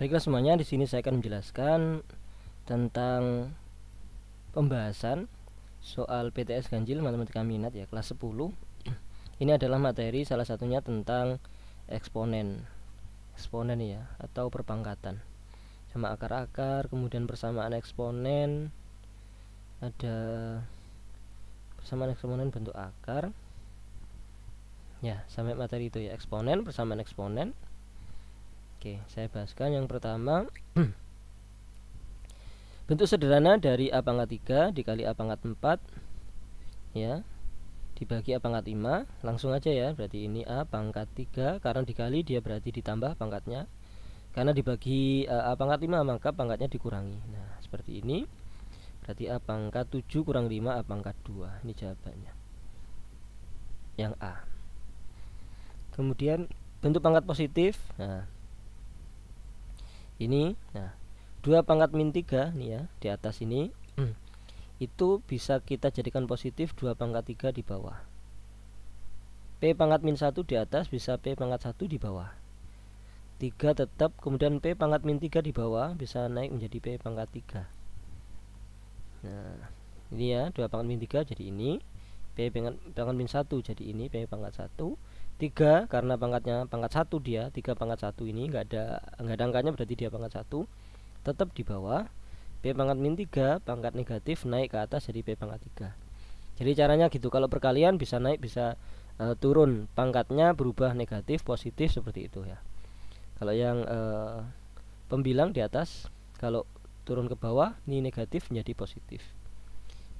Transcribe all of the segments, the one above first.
Baiklah semuanya, di sini saya akan menjelaskan tentang pembahasan soal PTS ganjil matematika minat ya, kelas 10. Ini adalah materi salah satunya tentang eksponen ya, atau perpangkatan sama akar-akar, kemudian persamaan eksponen, ada persamaan eksponen bentuk akar ya, sampai materi itu ya, eksponen, persamaan eksponen. Oke, saya bahaskan yang pertama. Bentuk sederhana dari A pangkat 3 dikali A pangkat 4 ya, dibagi A pangkat 5. Langsung aja ya, berarti ini A pangkat 3, karena dikali dia berarti ditambah pangkatnya. Karena dibagi A pangkat 5 maka pangkatnya dikurangi. Nah, seperti ini. Berarti A pangkat 7 kurang 5 A pangkat 2. Ini jawabannya, yang A. Kemudian bentuk pangkat positif. Nah, ini, nah 2 pangkat min 3 nih ya, di atas ini itu bisa kita jadikan positif 2 pangkat 3 di bawah. P pangkat min 1 di atas bisa P pangkat 1 di bawah. 3 tetap, kemudian P pangkat min 3 di bawah bisa naik menjadi P pangkat 3. Nah, ini ya, 2 pangkat min 3 jadi ini, P pangkat min 1 jadi ini, P pangkat 1. 3 karena pangkatnya pangkat 1 dia, 3 pangkat 1 ini enggak ada angkanya, berarti dia pangkat 1. Tetap di bawah. P pangkat min 3 pangkat negatif naik ke atas jadi P pangkat 3. Jadi caranya gitu, kalau perkalian bisa naik bisa turun, pangkatnya berubah negatif positif seperti itu ya. Kalau yang pembilang di atas, kalau turun ke bawah ini negatif menjadi positif.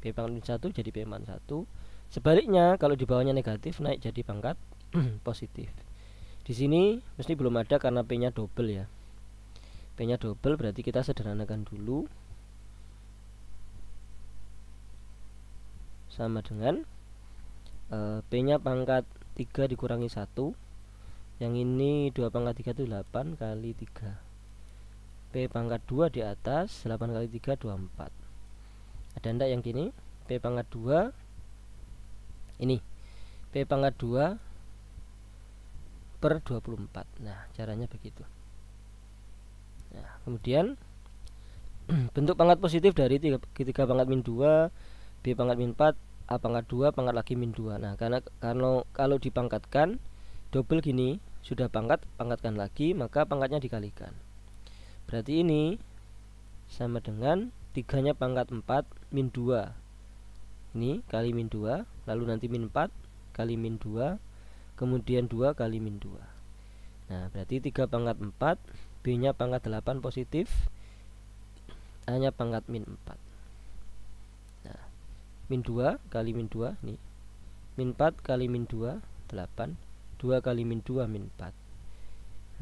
P pangkat min 1 jadi P pangkat 1. Sebaliknya kalau di bawahnya negatif naik jadi pangkat positif. Di sini mesti belum ada karena P-nya double ya. P-nya double berarti kita sederhanakan dulu. Sama dengan P-nya pangkat 3 dikurangi 1. Yang ini 2 pangkat 3 itu 8 kali 3. P pangkat 2 di atas, 8 kali 3 24. Ada enggak yang gini? P pangkat 2 ini, P pangkat 2 per 24. Nah, caranya begitu. Nah, kemudian bentuk pangkat positif dari 3 pangkat min 2, B pangkat min 4, A pangkat 2, pangkat lagi min 2. Nah, karena kalau dipangkatkan double gini, sudah pangkatkan lagi, maka pangkatnya dikalikan. Berarti ini sama dengan 3-nya pangkat 4 min 2. Ini kali min 2, lalu nanti min 4 kali min 2, kemudian 2 kali min 2. Nah, berarti 3 pangkat 4, B-nya pangkat 8 positif, A-nya pangkat min 4. Nah, min 2 kali min 2 nih, min 4 kali min 2 8, 2 kali min 2 min 4.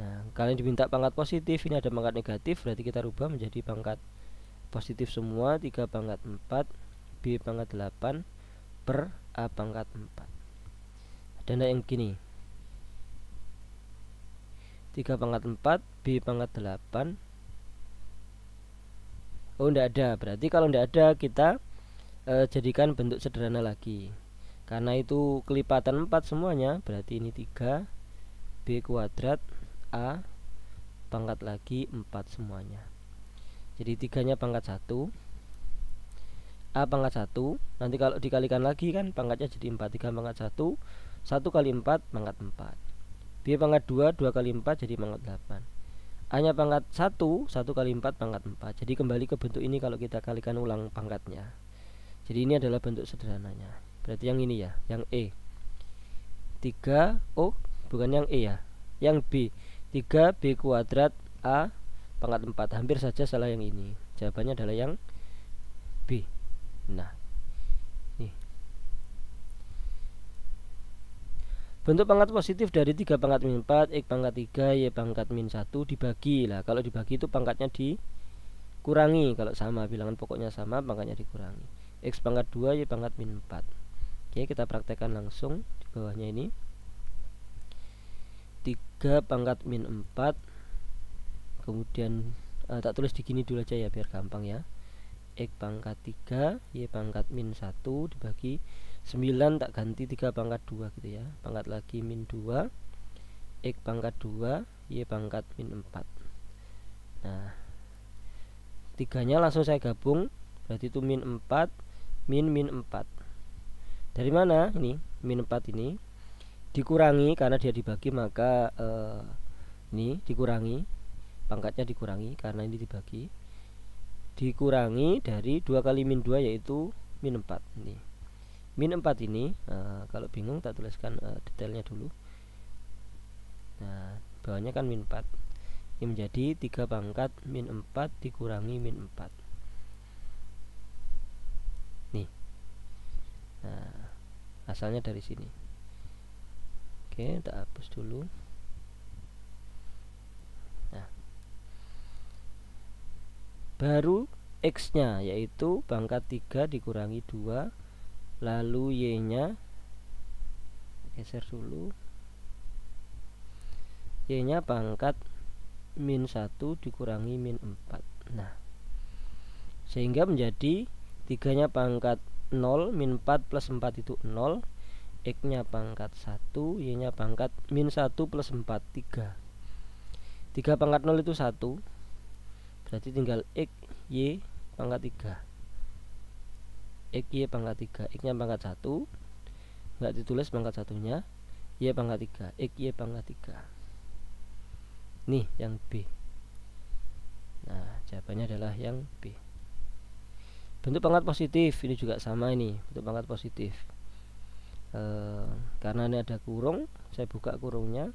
Nah, kalian diminta pangkat positif, ini ada pangkat negatif, berarti kita rubah menjadi pangkat positif semua. 3 pangkat 4 B pangkat 8 per A pangkat 4. Ada yang gini, 3 pangkat 4 B pangkat 8. Oh, enggak ada. Berarti kalau enggak ada kita jadikan bentuk sederhana lagi. Karena itu kelipatan 4 semuanya, berarti ini 3 B kuadrat A pangkat lagi 4 semuanya. Jadi 3-nya pangkat 1, A pangkat 1. Nanti kalau dikalikan lagi kan pangkatnya jadi 4. 3 pangkat 1, 1 kali 4 pangkat 4. B pangkat 2, 2 kali 4 jadi pangkat 8. A-nya pangkat 1, 1 kali 4 pangkat 4. Jadi kembali ke bentuk ini kalau kita kalikan ulang pangkatnya. Jadi ini adalah bentuk sederhananya. Berarti yang ini ya, yang E 3, oh bukan yang E ya, yang B 3 B kuadrat A pangkat 4. Hampir saja salah yang ini. Jawabannya adalah yang B. Nah, nih bentuk pangkat positif dari 3 pangkat min 4, X pangkat 3, Y pangkat min 1 dibagi. Lah, kalau dibagi itu pangkatnya dikurangi. Kalau sama, bilangan pokoknya sama, pangkatnya dikurangi. X pangkat 2, Y pangkat min 4. Oke, kita praktekkan langsung di bawahnya ini. 3 pangkat min 4. Kemudian tak tulis di gini dulu aja ya biar gampang ya. X pangkat 3, Y pangkat min 1 dibagi 9, tak ganti 3 pangkat 2 gitu ya. Pangkat lagi min 2, X pangkat 2, Y pangkat min 4. Nah, 3-nya langsung saya gabung, berarti itu min 4 min 4. Dari mana ini? Min 4 ini dikurangi, karena dia dibagi maka ini dikurangi, pangkatnya dikurangi karena ini dibagi, dikurangi dari 2 kali min 2 yaitu min 4. Ini min 4 ini kalau bingung tak tuliskan detailnya dulu. Nah, bawahnya kan min 4. Ini menjadi 3 pangkat min 4 dikurangi min 4. Nih. Nah, asalnya dari sini. Oke, tak hapus dulu. Nah, baru X-nya yaitu pangkat 3 dikurangi 2, lalu Y-nya geser dulu. Y-nya pangkat min 1 dikurangi min 4. Nah, sehingga menjadi 3-nya pangkat 0, min 4 plus 4 itu 0, X-nya pangkat 1, Y-nya pangkat min 1 plus 4, 3. 3 pangkat 0 itu 1, berarti tinggal X, Y pangkat 3. X, Y pangkat 3. X-nya pangkat 1, nggak ditulis pangkat 1-nya, Y pangkat 3, X, Y pangkat 3. Nih yang B. Nah, jawabannya adalah yang B. Bentuk pangkat positif ini juga sama, ini bentuk pangkat positif. Karena ini ada kurung, saya buka kurungnya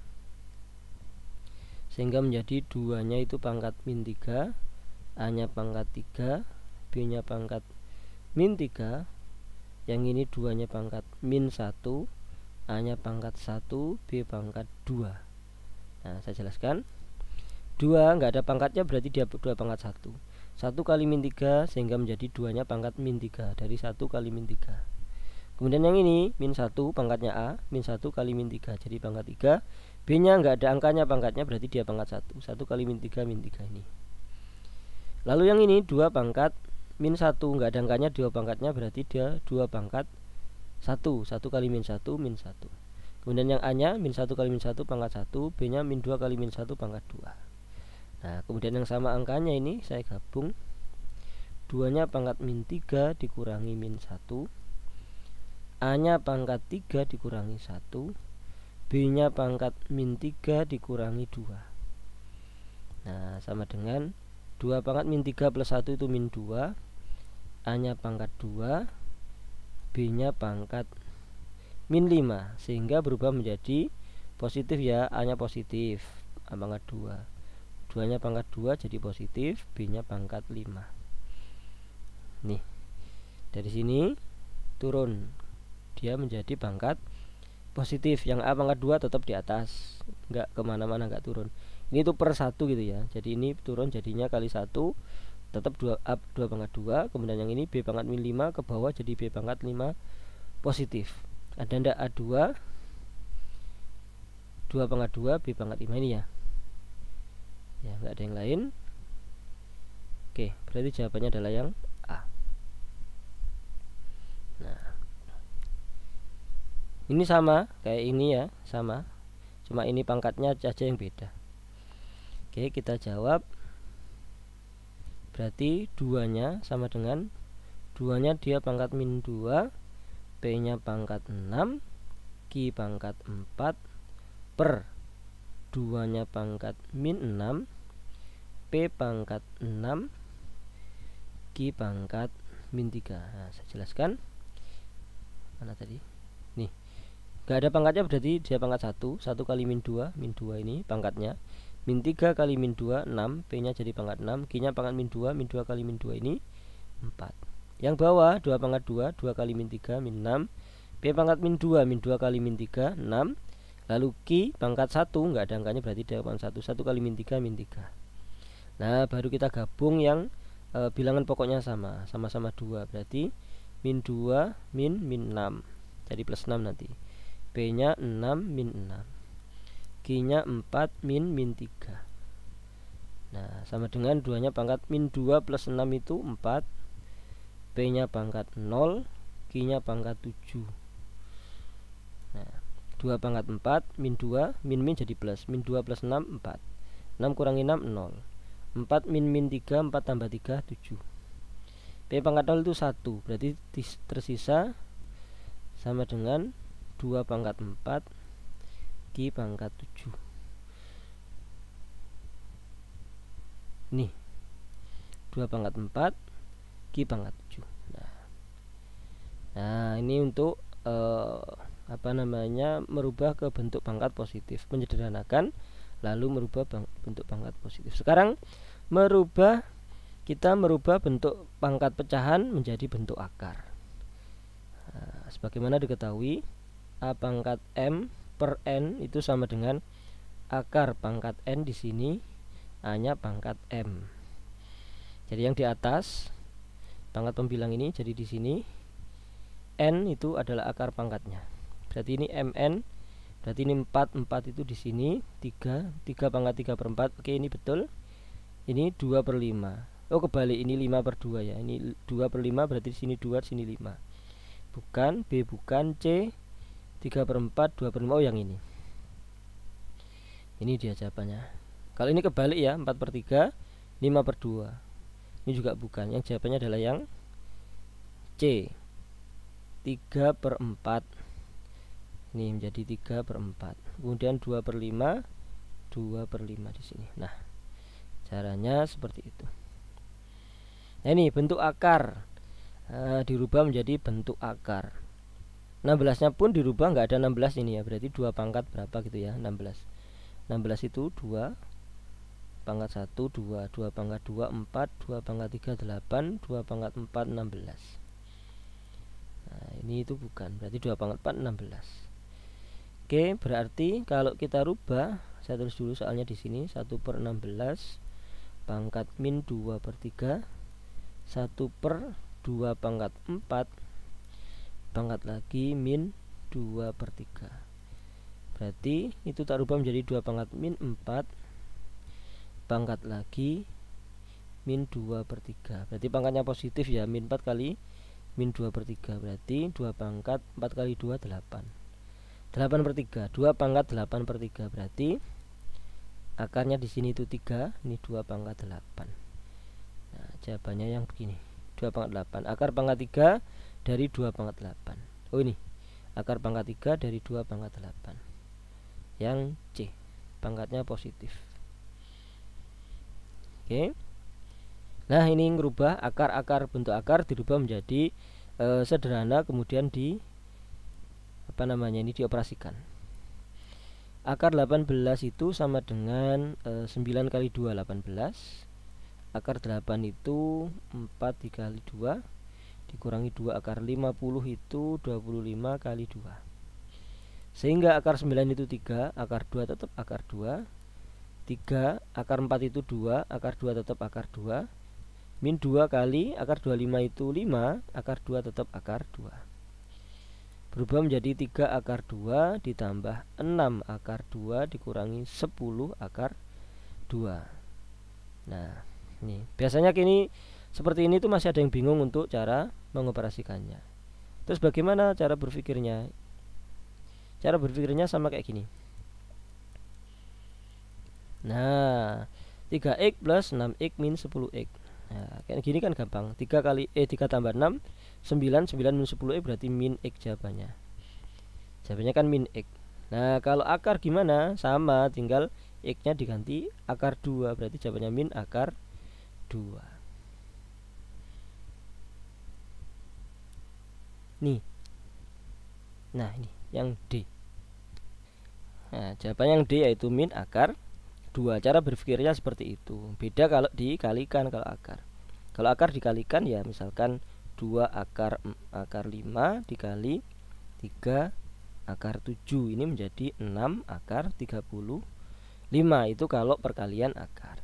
sehingga menjadi 2-nya itu pangkat min 3, A-nya pangkat 3, B-nya pangkat min 3, yang ini 2-nya pangkat min 1, A-nya pangkat 1, B pangkat 2. Nah, saya jelaskan. 2 nggak ada pangkatnya, berarti dia 2 pangkat 1. 1 kali min 3 sehingga menjadi 2-nya pangkat min 3 dari 1 kali min 3. Kemudian yang ini min 1 pangkatnya A, min 1 kali min 3 jadi pangkat 3. B-nya nggak ada angkanya pangkatnya, berarti dia pangkat 1. 1 kali min 3 ini. Lalu yang ini 2 pangkat min 1, nggak ada angkanya, 2 pangkatnya, berarti dia 2 pangkat 1. 1 kali min 1 min 1. Kemudian yang A-nya min 1 kali min 1 pangkat 1, B-nya min 2 kali min 1 pangkat 2. Nah, kemudian yang sama angkanya ini saya gabung. 2-nya pangkat min 3 dikurangi min 1, A-nya pangkat 3 dikurangi 1, B-nya pangkat min 3 dikurangi 2. Nah, sama dengan 2 pangkat min 3 plus 1 itu min 2, A-nya pangkat 2, B-nya pangkat min 5, sehingga berubah menjadi positif ya, A-nya positif, A pangkat 2. 2-nya pangkat 2 jadi positif, B-nya pangkat 5. Nih, dari sini turun, dia menjadi pangkat positif. Yang A pangkat 2 tetap di atas, nggak kemana-mana, nggak turun. Ini tuh per 1 gitu ya, jadi ini turun jadinya kali 1, tetap 2 A 2 pangkat 2. Kemudian yang ini B pangkat min 5 ke bawah jadi B pangkat 5 positif. Ada ndak A2 2 pangkat 2 B pangkat 5 ini ya. Ya, nggak ada yang lain. Oke, berarti jawabannya adalah yang A. Nah, ini sama kayak ini ya, sama, cuma ini pangkatnya saja yang beda. Oke, kita jawab. Berarti 2-nya sama dengan 2-nya dia pangkat min 2, P-nya pangkat 6, Q pangkat 4 per 2-nya pangkat min 6, P pangkat 6, Q pangkat min 3. Nah, saya jelaskan. Mana tadi? Nih, gak ada pangkatnya, berarti dia pangkat 1. 1 kali min 2 ini pangkatnya. Min 3 kali min 2 6, P nya jadi pangkat 6, Q nya pangkat min 2 kali min 2 ini 4. Yang bawah 2 pangkat 2 kali min 3 min 6, P pangkat min 2 kali min 3 6, lalu Q pangkat 1 nggak ada angkanya, berarti dia pangkat 1 kali min 3 min 3. Nah, baru kita gabung yang bilangan pokoknya sama-sama 2, berarti min 2 min 6 jadi plus 6 nanti. P nya 6 min 6, Q nya 4 min 3. Nah, sama dengan 2 nya pangkat min 2 plus 6 itu 4, P nya pangkat 0, Q nya pangkat 7. Nah, 2 pangkat 4 min 2 min jadi plus, min 2 plus 6 4, 6 kurangi 6 0, 4 min min 3, 4 tambah 3, 7. P pangkat 0 itu 1, berarti tersisa sama dengan 2 pangkat 4 Q pangkat 7. Nih 2 pangkat 4 Q pangkat 7. Nah ini untuk merubah ke bentuk pangkat positif, menyederhanakan lalu merubah bentuk pangkat positif. Sekarang kita merubah bentuk pangkat pecahan menjadi bentuk akar. Nah, sebagaimana diketahui A pangkat M per N itu sama dengan akar pangkat N di sini A-nya pangkat M. Jadi yang di atas pangkat pembilang ini, jadi di sini N itu adalah akar pangkatnya. Berarti ini MN, berarti ini 4 itu di sini 3 pangkat 3 per 4. Oke, ini betul. Ini 2 per 5. Oh kebalik, ini 5 per 2 ya. Ini 2 per 5, berarti di sini 2, di sini 5. Bukan, B bukan, C 3 per 4, 2 per 5. Oh yang ini. Ini dia jawabannya. Kalau ini kebalik ya, 4 per 3, 5 per 2. Ini juga bukan. Yang jawabannya adalah yang C 3 per 4. Ini menjadi 3 per 4. Kemudian 2 per 5, 2 per 5 di sini. Nah, caranya seperti itu. Nah ini bentuk akar dirubah menjadi bentuk akar. 16 nya pun dirubah, nggak ada 16 ini ya, berarti 2 pangkat berapa gitu ya. 16 itu 2 pangkat 1, 2 pangkat 2, 4 2 pangkat 3, 8 2 pangkat 4, 16. Nah ini itu bukan, berarti 2 pangkat 4, 16. Oke, berarti kalau kita rubah, saya tulis dulu soalnya di sini 1 per 16 pangkat min 2 per 3, 1 per 2 pangkat 4 pangkat lagi min 2 per 3. Berarti itu tak rubah menjadi 2 pangkat min 4 pangkat lagi min 2 per 3. Berarti pangkatnya positif ya, min 4 kali min 2 per 3. Berarti 2 pangkat 4 kali 2, 8 per 3, 2 pangkat 8 per 3. Berarti akarnya di sini itu 3, ini 2 pangkat 8. Nah, jawabannya yang begini, 2 pangkat 8. Akar pangkat 3 dari 2 pangkat 8. Oh ini, akar pangkat 3 dari 2 pangkat 8. Yang C, pangkatnya positif. Oke. Nah, ini ngerubah akar-akar, bentuk akar dirubah menjadi sederhana, kemudian ini dioperasikan. Akar 18 itu sama dengan 9 kali 2, 18. Akar 8 itu 4 dikali 2 dikurangi 2. Akar 50 itu 25 kali 2. Sehingga akar 9 itu 3, akar 2 tetap akar 2. 3, akar 4 itu 2, akar 2 tetap akar 2. Min 2 kali akar 25 itu 5, akar 2 tetap akar 2. Berubah menjadi 3 akar 2 ditambah 6 akar 2 dikurangi 10 akar 2. Nah, ini biasanya seperti ini tuh masih ada yang bingung untuk cara mengoperasikannya. Terus bagaimana cara berpikirnya? Cara berpikirnya sama kayak gini. Nah, 3x plus 6x min 10x. Nah, kayak gini kan gampang. 3 tambah 6 9 min 10x berarti min x jawabannya. Jawabannya kan min x. Nah, kalau akar gimana? Sama, tinggal x-nya diganti akar 2, berarti jawabannya min akar 2. Nih. Nah, ini yang D. Nah, jawabannya yang D yaitu min akar 2. Cara berpikirnya seperti itu. Beda kalau dikalikan. Kalau akar dikalikan ya misalkan 2 akar 5 dikali 3 akar 7, ini menjadi 6 akar 35. Itu kalau perkalian akar.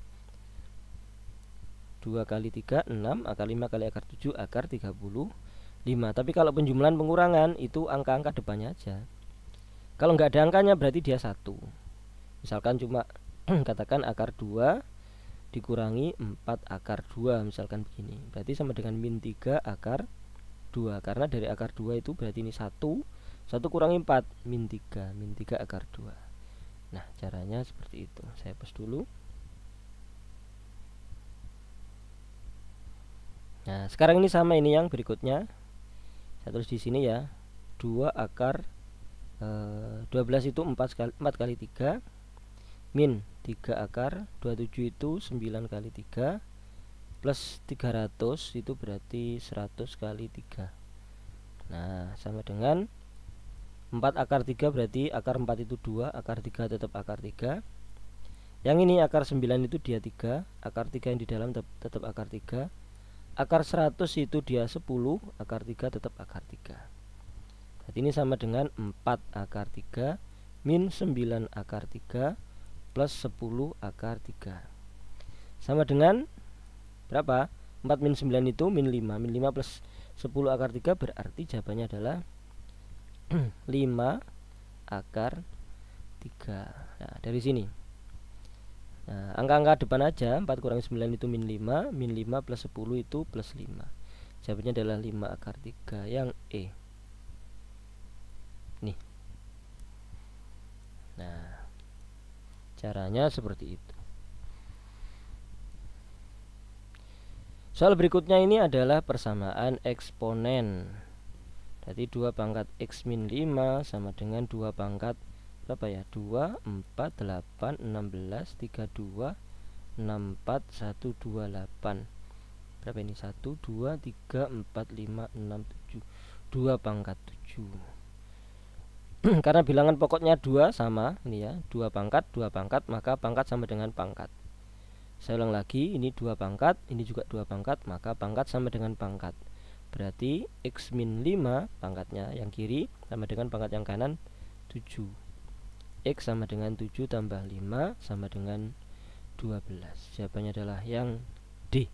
2 kali 3 6, akar 5 kali akar 7 akar 35. Tapi kalau penjumlahan pengurangan itu angka-angka depannya aja. Kalau nggak ada angkanya berarti dia 1. Misalkan cuma katakan akar 2 dikurangi 4 akar 2, misalkan begini. Berarti sama dengan min 3 akar 2. Karena dari akar 2 itu berarti ini 1 kurangi 4, min 3 akar 2. Nah, caranya seperti itu. Saya hapus dulu. Nah, sekarang ini sama ini yang berikutnya. Saya tulis di sini ya. 2 akar 12 itu 4 kali 3 min 3 akar 27 itu 9 kali 3 plus 300 itu berarti 100 kali 3. Nah, sama dengan 4 akar 3 berarti akar 4 itu 2, akar 3 tetap akar 3. Yang ini akar 9 itu dia 3, akar 3 yang di dalam tetap akar 3. Akar 100 itu dia 10, akar 3 tetap akar 3. Berarti ini sama dengan 4 akar 3 min 9 akar 3 plus 10 akar 3. Sama dengan berapa? 4 min 9 itu min 5. Min 5 plus 10 akar 3 berarti jawabannya adalah 5 akar 3. Nah, dari sini. Nah, angka-angka depan aja. 4 kurang 9 itu min 5. Min 5 plus 10 itu plus 5. Jawabannya adalah 5 akar 3 yang E. Nih. Nah, caranya seperti itu. Soal berikutnya ini adalah persamaan eksponen. Jadi 2 pangkat X min 5 sama dengan 2 pangkat berapa ya? 2, 4, 8, 16, 32, 64, 128. Berapa ini? 1, 2, 3, 4, 5, 6, 7. 2 pangkat 7. Karena bilangan pokoknya 2 sama, ini ya, 2 pangkat, maka pangkat sama dengan pangkat. Saya ulang lagi, ini 2 pangkat, ini juga 2 pangkat, maka pangkat sama dengan pangkat. Berarti X min 5 pangkatnya yang kiri sama dengan pangkat yang kanan 7. X sama dengan 7 tambah 5 sama dengan 12. Jawabannya adalah yang D.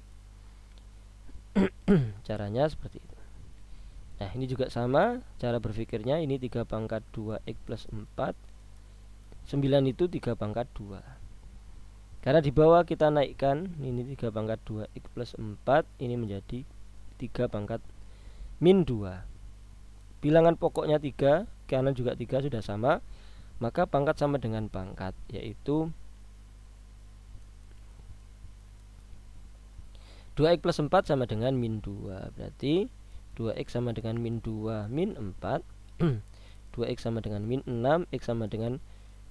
Caranya seperti itu. Nah, ini juga sama cara berpikirnya. Ini 3 pangkat 2X plus 4. 9 itu 3 pangkat 2. Karena di bawah kita naikkan, ini 3 pangkat 2X plus 4. Ini menjadi 3 pangkat min 2. Bilangan pokoknya 3, kanan juga 3 sudah sama. Maka pangkat sama dengan pangkat, yaitu 2X plus 4 sama dengan min 2. Berarti 2X sama dengan min 2 min 4. 2X sama dengan min 6. X sama dengan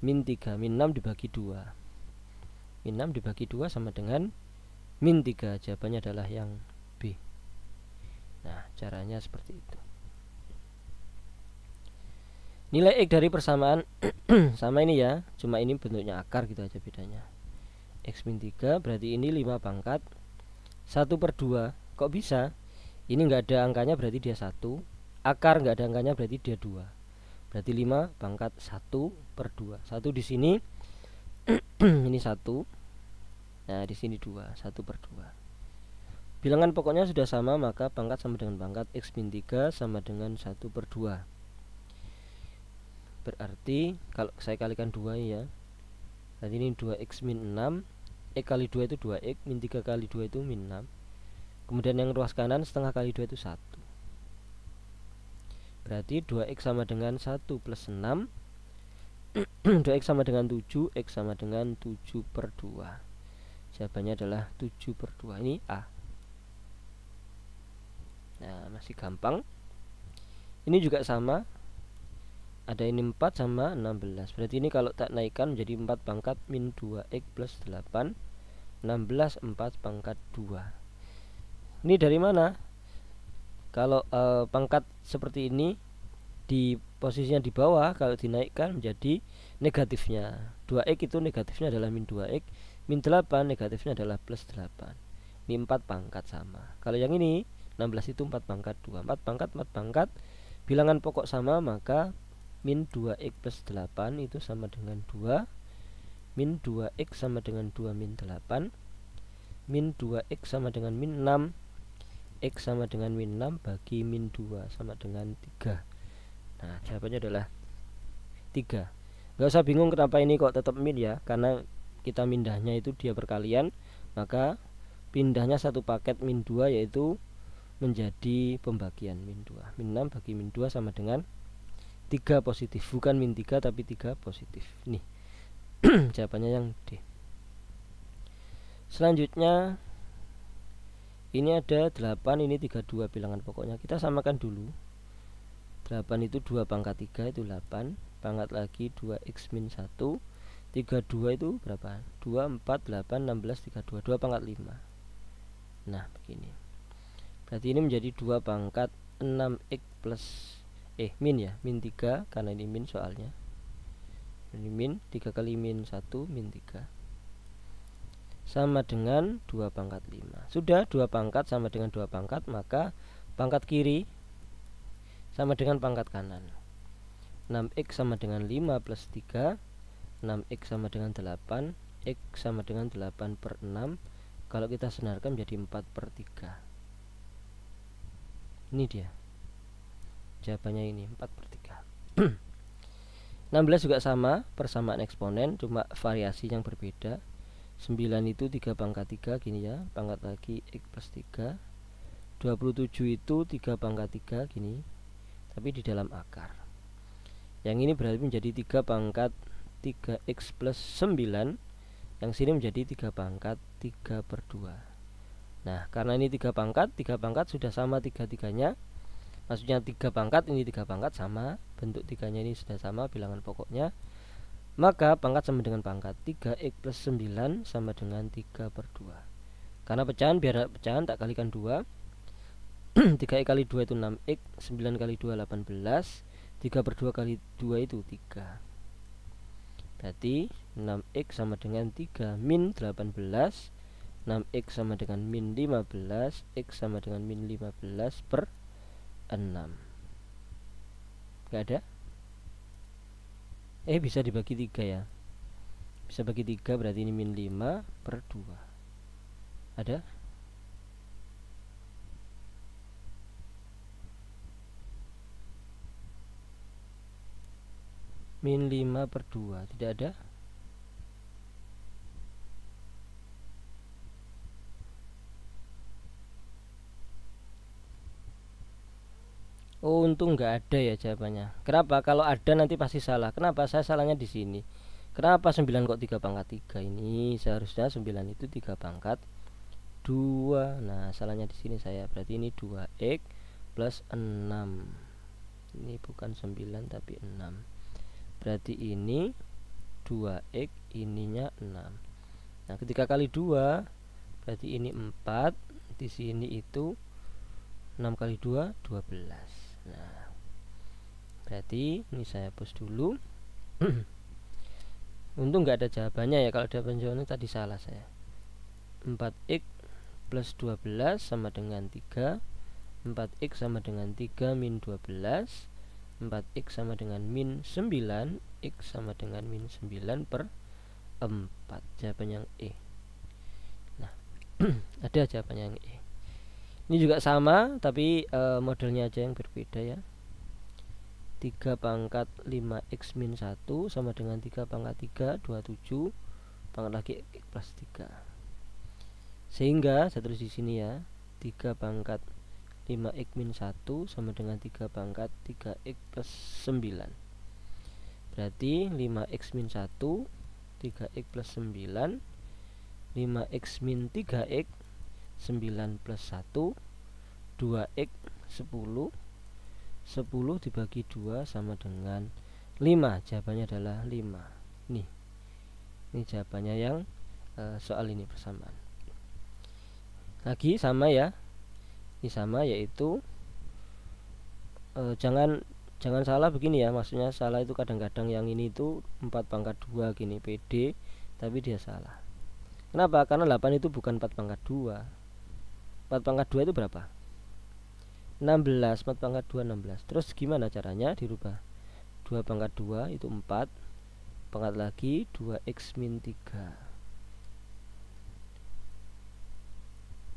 min 3. Min 6 dibagi 2. Min 6 dibagi 2 sama dengan min 3. Jawabannya adalah yang B. Nah, caranya seperti itu. Nilai X dari persamaan sama ini ya, cuma ini bentuknya akar gitu aja bedanya. X min 3 berarti ini 5 pangkat 1/2. Kok bisa? Ini nggak ada angkanya berarti dia 1. Akar nggak ada angkanya berarti dia 2. Berarti 5 pangkat 1/2. 1 di sini ini 1. Nah, di sini 2. 1/2. Bilangan pokoknya sudah sama, maka pangkat sama dengan pangkat. X min 3 sama dengan 1/2. Berarti kalau saya kalikan 2 ya, berarti ini 2X min 6. X kali 2 itu 2X, min 3 kali 2 itu min 6. Kemudian yang ruas kanan setengah kali 2 itu 1. Berarti 2X sama dengan 1 plus 6. 2X sama dengan 7. X sama dengan 7/2. Jawabannya adalah 7/2. Ini A. Nah, masih gampang. Ini juga sama. Ada ini 4 sama 16. Berarti ini kalau tak naikkan menjadi 4 pangkat min 2X plus 8. 16 4 pangkat 2. Ini dari mana? Kalau pangkat seperti ini di posisinya di bawah, kalau dinaikkan menjadi negatifnya 2X itu negatifnya adalah min 2X. Min 8 negatifnya adalah plus 8. Ini 4 pangkat sama. Kalau yang ini 16 itu 4 pangkat 2. 4 pangkat 4 pangkat. Bilangan pokok sama, maka min 2X plus 8 itu sama dengan 2. Min 2X sama dengan 2 min 8. Min 2X sama dengan min 6. X sama dengan min 6 bagi min 2 sama dengan 3. Nah, jawabannya adalah 3. Gak usah bingung kenapa ini kok tetap min ya, karena kita mindahnya itu dia perkalian, maka pindahnya satu paket min 2 yaitu menjadi pembagian min 2. Min 6 bagi min 2 sama dengan 3 positif, bukan min 3 tapi 3 positif. Nih jawabannya yang D. Selanjutnya Ini ada 8, ini 32 bilangan pokoknya. Kita samakan dulu. 8 itu 2 pangkat 3 itu 8. Pangkat lagi 2x min 1. 32 itu berapa? 2, 4, 8, 16, 32. 2 pangkat 5. Nah begini. Berarti ini menjadi 2 pangkat 6x plus min ya, min 3, karena ini min soalnya. Ini min 3 kali min 1 min 3 sama dengan 2 pangkat 5. Sudah 2 pangkat sama dengan 2 pangkat, maka pangkat kiri sama dengan pangkat kanan. 6x sama dengan 5 plus 3, 6x sama dengan 8, x sama dengan 8 per 6. Kalau kita senarkan menjadi 4 per 3. Ini dia jawabannya, ini 4 per 3. 16 juga sama, persamaan eksponen, cuma variasi yang berbeda. 9 itu 3 pangkat 3 gini ya, pangkat lagi x plus 3. 27 itu 3 pangkat 3 gini, tapi di dalam akar. Yang ini berarti menjadi 3 pangkat 3x plus 9. Yang sini menjadi 3 pangkat 3 per 2. Nah karena ini 3 pangkat sudah sama 3-3-nya. Maksudnya 3 pangkat, ini 3 pangkat sama, bentuk 3-nya ini sudah sama bilangan pokoknya. Maka pangkat sama dengan pangkat, 3x plus 9 sama dengan 3 per 2. Karena pecahan, biar pecahan tak kalikan 2. 3x kali 2 itu 6x, 9 kali 2 18, 3 per 2 kali 2 itu 3. Berarti 6x sama dengan 3 min 18, 6x sama dengan min 15, x sama dengan min 15 per 6. Gak ada? Bisa dibagi 3 ya. Bisa bagi 3, berarti ini min 5 per 2. Ada? Min 5 per 2, tidak ada? Oh, untung nggak ada ya jawabannya. Kenapa? Kalau ada nanti pasti salah. Kenapa? Saya salahnya di sini. Kenapa 9 kok 3 pangkat 3? Ini seharusnya 9 itu 3 pangkat 2. Nah, salahnya di sini saya. Berarti ini 2x plus 6. Ini bukan 9 tapi 6. Berarti ini 2x, ininya 6. Nah, ketika kali 2 berarti ini 4. Di sini itu 6 kali 2 12. Nah, berarti ini saya hapus dulu. Untung nggak ada jawabannya ya. Kalau ada jawabannya tadi salah saya. 4x plus 12 sama dengan 3. 4x sama dengan 3 min 12. 4x sama dengan min 9. X sama dengan min 9 per 4. Jawaban yang E. Nah, ada jawabannya yang E. Ini juga sama, tapi modelnya aja yang berbeda ya. 3 pangkat 5x min 1 sama dengan 3 pangkat 3, 27. Pangkat lagi x plus 3. Sehingga saya tulis di sini ya, 3 pangkat 5x min 1 sama dengan 3 pangkat 3x plus 9. Berarti 5x min 1, 3x plus 9, 5x min 3x, 9 plus 1, 2x 10. 10 dibagi 2 sama dengan 5. Jawabannya adalah 5. Nih, ini jawabannya yang soal ini persamaan. Lagi sama ya. Ini sama, yaitu jangan salah begini ya. Maksudnya salah itu kadang-kadang yang ini itu 4 pangkat 2 gini PD, tapi dia salah. Kenapa? Karena 8 itu bukan 4 pangkat 2. 4 pangkat 2 itu berapa? 16. 4 pangkat 2 16. Terus gimana caranya dirubah? 2 pangkat 2 itu 4. Pangkat lagi 2x min 3.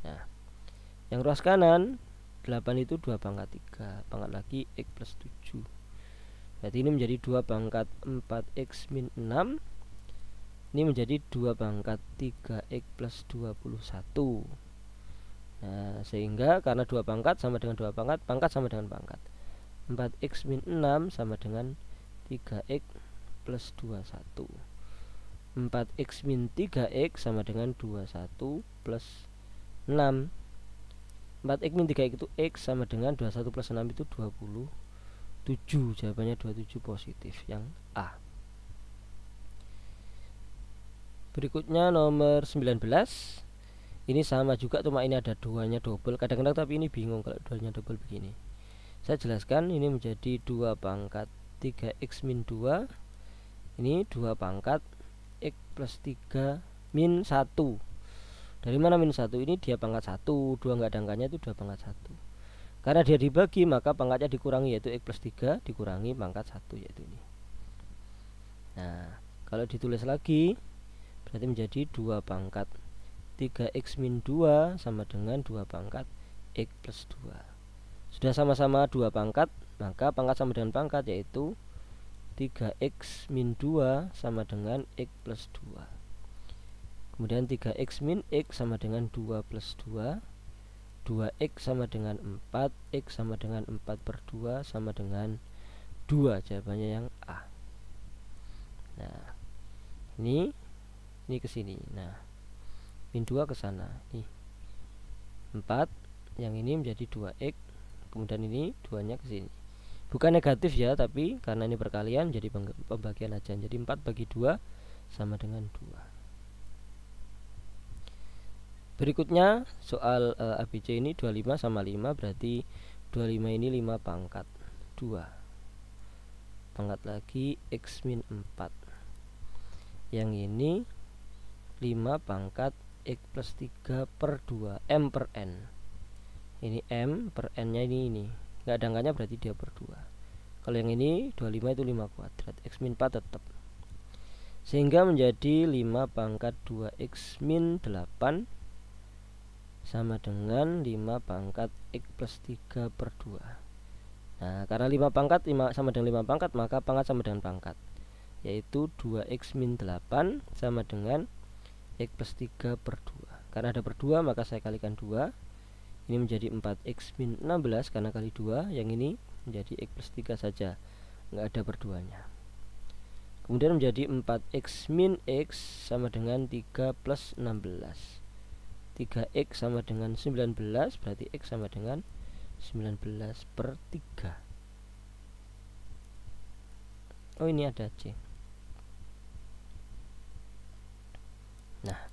Nah, yang ruas kanan 8 itu 2 pangkat 3. Pangkat lagi x plus 7. Berarti ini menjadi 2 pangkat 4x min 6. Ini menjadi 2 pangkat 3x plus 21. Nah, sehingga karena 2 pangkat sama dengan 2 pangkat, pangkat sama dengan pangkat. 4x min 6 sama dengan 3x plus 21. 4x min 3x sama dengan 21 plus 6. 4x min 3x itu x sama dengan 21 plus 6 itu 27. Jawabannya 27 positif, yang A. Berikutnya nomor 19. Ini sama juga, cuma ini ada duanya double. Kadang-kadang tapi ini bingung kalau duanya double begini. Saya jelaskan, ini menjadi 2 pangkat 3x min 2. Ini 2 pangkat x plus 3 min 1. Dari mana min 1? Ini dia pangkat 1, 2 nggak ada angkanya, itu 2 pangkat 1. Karena dia dibagi, maka pangkatnya dikurangi, yaitu x plus 3 dikurangi pangkat 1, yaitu ini. Nah, kalau ditulis lagi berarti menjadi 2 pangkat 3x min 2 sama dengan 2 pangkat x plus 2. Sudah sama-sama 2 pangkat, maka pangkat sama dengan pangkat, yaitu 3x min 2 sama dengan x plus 2. Kemudian 3x min x sama dengan 2 plus 2. 2x sama dengan 4. X sama dengan 4 per 2 sama dengan 2. Jawabannya yang A. Nah, ini ke sini. Nah, min 2 ke sana. Nih 4, yang ini menjadi 2x. Kemudian ini 2-nya ke sini. Bukan negatif ya, tapi karena ini perkalian jadi pembagian aja. Jadi 4 bagi 2 sama dengan 2. Berikutnya soal ABC ini 25 sama 5, berarti 25 ini 5 pangkat 2. Pangkat lagi x min 4. Yang ini 5 pangkat x plus 3 per 2, m per n. Ini m per n nya ini nggak ada angkanya, berarti dia per 2. Kalau yang ini 25 itu 5 kuadrat, x min 4 tetap. Sehingga menjadi 5 pangkat 2x min 8 sama dengan 5 pangkat x plus 3 per 2. Nah, karena 5 pangkat sama dengan 5 pangkat, maka pangkat sama dengan pangkat, yaitu 2x min 8 sama dengan x plus 3 per 2. Karena ada per 2, maka saya kalikan 2. Ini menjadi 4x min 16 karena kali 2. Yang ini menjadi x plus 3 saja, nggak ada per 2-nya. Kemudian menjadi 4x min x sama dengan 3 plus 16. 3x sama dengan 19, berarti x sama dengan 19 per 3. Oh, ini ada C. Nah,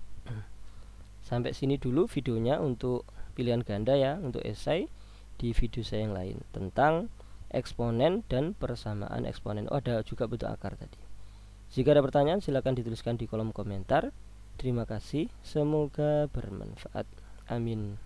sampai sini dulu videonya untuk pilihan ganda ya, untuk esai. Di video saya yang lain tentang eksponen dan persamaan eksponen. Oh, ada juga bentuk akar tadi. Jika ada pertanyaan silahkan dituliskan di kolom komentar. Terima kasih, semoga bermanfaat. Amin.